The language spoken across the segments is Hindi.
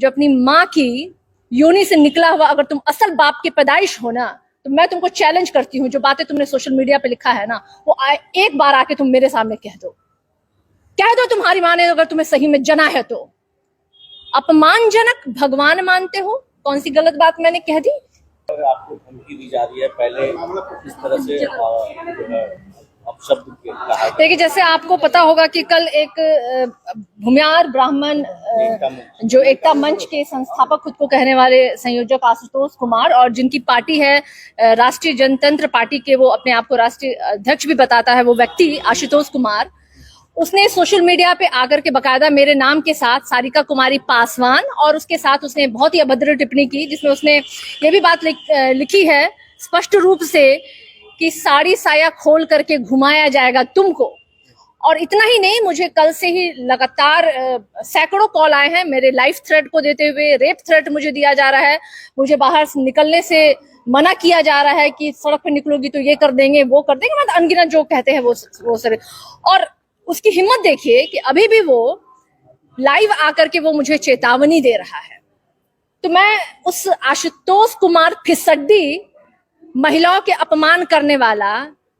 जो अपनी माँ की योनि से निकला हुआ अगर तुम असल बाप की पैदाइश हो ना, तो मैं तुमको चैलेंज करती हूँ, जो बातें तुमने सोशल मीडिया पे लिखा है ना, वो एक बार आके तुम मेरे सामने कह दो तुम्हारी माँ ने अगर तुम्हें सही में जना है तो। अपमानजनक भगवान मानते हो? कौन सी गलत बात मैंने कह दी? आपको धमकी दी जा रही है, पहले इस तरह से जो है अपशब्द कहा। देखिए, जैसे आपको पता होगा कि कल एक भूमियार ब्राह्मण जो एकता मंच के संस्थापक खुद को कहने वाले संयोजक आशुतोष कुमार, और जिनकी पार्टी है राष्ट्रीय जनतंत्र पार्टी के, वो अपने आप को राष्ट्रीय अध्यक्ष भी बताता है वो व्यक्ति आशुतोष कुमार, उसने सोशल मीडिया पे आकर के बकायदा मेरे नाम के साथ सारिका कुमारी पासवान और उसके साथ उसने बहुत ही अभद्र टिप्पणी की, जिसमें उसने ये भी बात लिखी है स्पष्ट रूप से कि साड़ी साया खोल करके घुमाया जाएगा तुमको। और इतना ही नहीं, मुझे कल से ही लगातार सैकड़ों कॉल आए हैं मेरे लाइफ थ्रेट को देते हुए। रेप थ्रेट मुझे दिया जा रहा है, मुझे बाहर निकलने से मना किया जा रहा है कि सड़क पे निकलोगी तो ये कर देंगे वो कर देंगे, मतलब अनगिनत जो कहते हैं वो सर। और उसकी हिम्मत देखिए कि अभी भी वो लाइव आकर के वो मुझे चेतावनी दे रहा है। तो मैं उस आशुतोष कुमार फिसड्डी महिलाओं के अपमान करने वाला,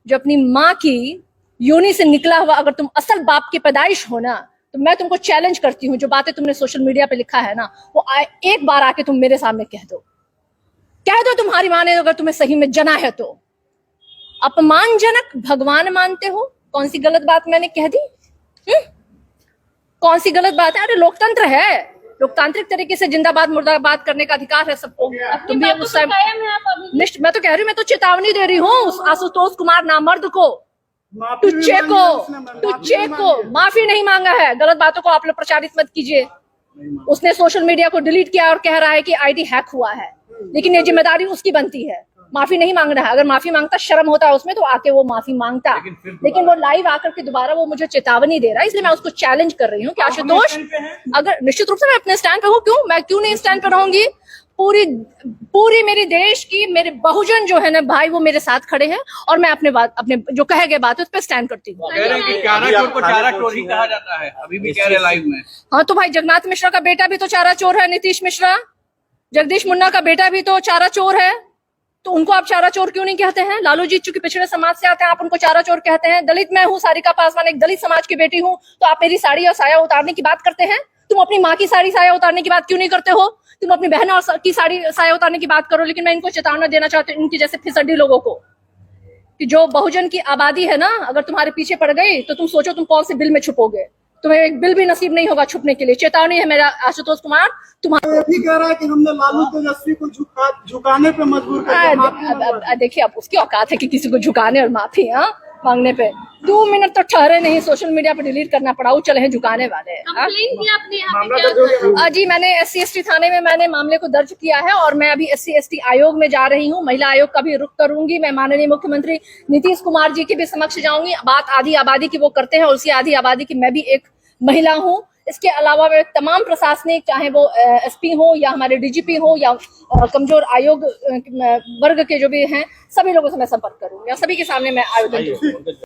जो अपनी माँ की योनि से निकला हुआ अगर तुम असल बाप की पैदाइश हो ना, तो मैं तुमको चैलेंज करती हूँ, जो बातें तुमने सोशल मीडिया पे लिखा है ना, वो एक बार आके तुम मेरे सामने कह दो तुम्हारी माँ ने अगर तुम्हें सही में जना है तो। अपमानजनक भगवान मानते हो? कौन सी गलत बात मैंने कह दी? कौन सी गलत बात है? अरे लोकतंत्र है, लोकतांत्रिक तरीके से जिंदाबाद मुर्दाबाद करने का अधिकार है सबको। तुम भी उस टाइम मैं तो कह रही हूँ, मैं तो चेतावनी दे रही हूँ उस आशुतोष कुमार नामर्द को, टुच्चे को माफी नहीं मांगा है। गलत बातों को आप लोग प्रचारित मत कीजिए। उसने सोशल मीडिया को डिलीट किया और कह रहा है कि आईडी हैक हुआ है, लेकिन ये जिम्मेदारी उसकी बनती है, माफी नहीं मांगना है। अगर माफी मांगता, शर्म होता है उसमें, तो आके वो माफी मांगता, लेकिन वो लाइव आकर के दोबारा वो मुझे चेतावनी दे रहा है। इसलिए मैं उसको चैलेंज कर रही हूँ कि आशुतोष, अगर निश्चित रूप से मैं अपने स्टैंड पे हूँ, मैं क्यों नहीं स्टैंड पे रहूंगी? पूरी मेरे देश की, मेरे बहुजन जो है ना भाई, वो मेरे साथ खड़े हैं, और मैं अपने जो कहे गए बात उस पर स्टैंड करती हूँ। चारा चोर को चारा चोर ही कहा जाता है, अभी भी कह रहे लाइव में। हाँ, तो भाई जगन्नाथ मिश्रा का बेटा भी तो चारा चोर है, नीतीश मिश्रा, जगदीश मुन्ना का बेटा भी तो चारा चोर है, तो उनको आप चारा चोर क्यों नहीं कहते हैं? लालू जी चूंकि पिछड़े समाज से आते हैं, आप उनको चारा चोर कहते हैं। दलित मैं हूँ, सारिका पासवान एक दलित समाज की बेटी हूँ, तो आप मेरी साड़ी और साया उतारने की बात करते हैं। तुम अपनी माँ की साड़ी साया उतारने की बात क्यों नहीं करते हो? तुम अपनी बहन और की साड़ी साया उतारने की बात करो। लेकिन मैं इनको चेतावनी देना चाहती हूँ, इनकी जैसे फिसड्डी लोगों को, कि जो बहुजन की आबादी है ना, अगर तुम्हारे पीछे पड़ गई तो तुम सोचो तुम कौन से बिल में छुपोगे। तुम्हें एक बिल भी नसीब नहीं होगा छुपने के लिए। चेतावनी है मेरा आशुतोष कुमार तुम्हारा। ये भी कह रहा है कि हमने लालू तेजस्वी को झुकाने पे मजबूर कर। देखिए, अब उसकी औकात है कि किसी को झुकाने और माफी मांगने पे। 2 मिनट तो ठहरे नहीं, सोशल मीडिया पे डिलीट करना पड़ा, वो चले हैं झुकाने वाले। जी, मैंने SC/ST थाने में मैंने मामले को दर्ज किया है, और मैं अभी SC/ST आयोग में जा रही हूँ। महिला आयोग का भी रुख करूंगी। मैं माननीय मुख्यमंत्री नीतीश कुमार जी के भी समक्ष जाऊंगी। बात आधी आबादी की वो करते हैं, और उसी आधी आबादी की मैं भी एक महिला हूँ। इसके अलावा मैं तमाम प्रशासनिक, चाहे वो SP हो या हमारे DGP हो या कमजोर आयोग वर्ग के जो भी हैं, सभी लोगों से मैं संपर्क करूंगी और सभी के सामने मैं आयोजन करूंगी।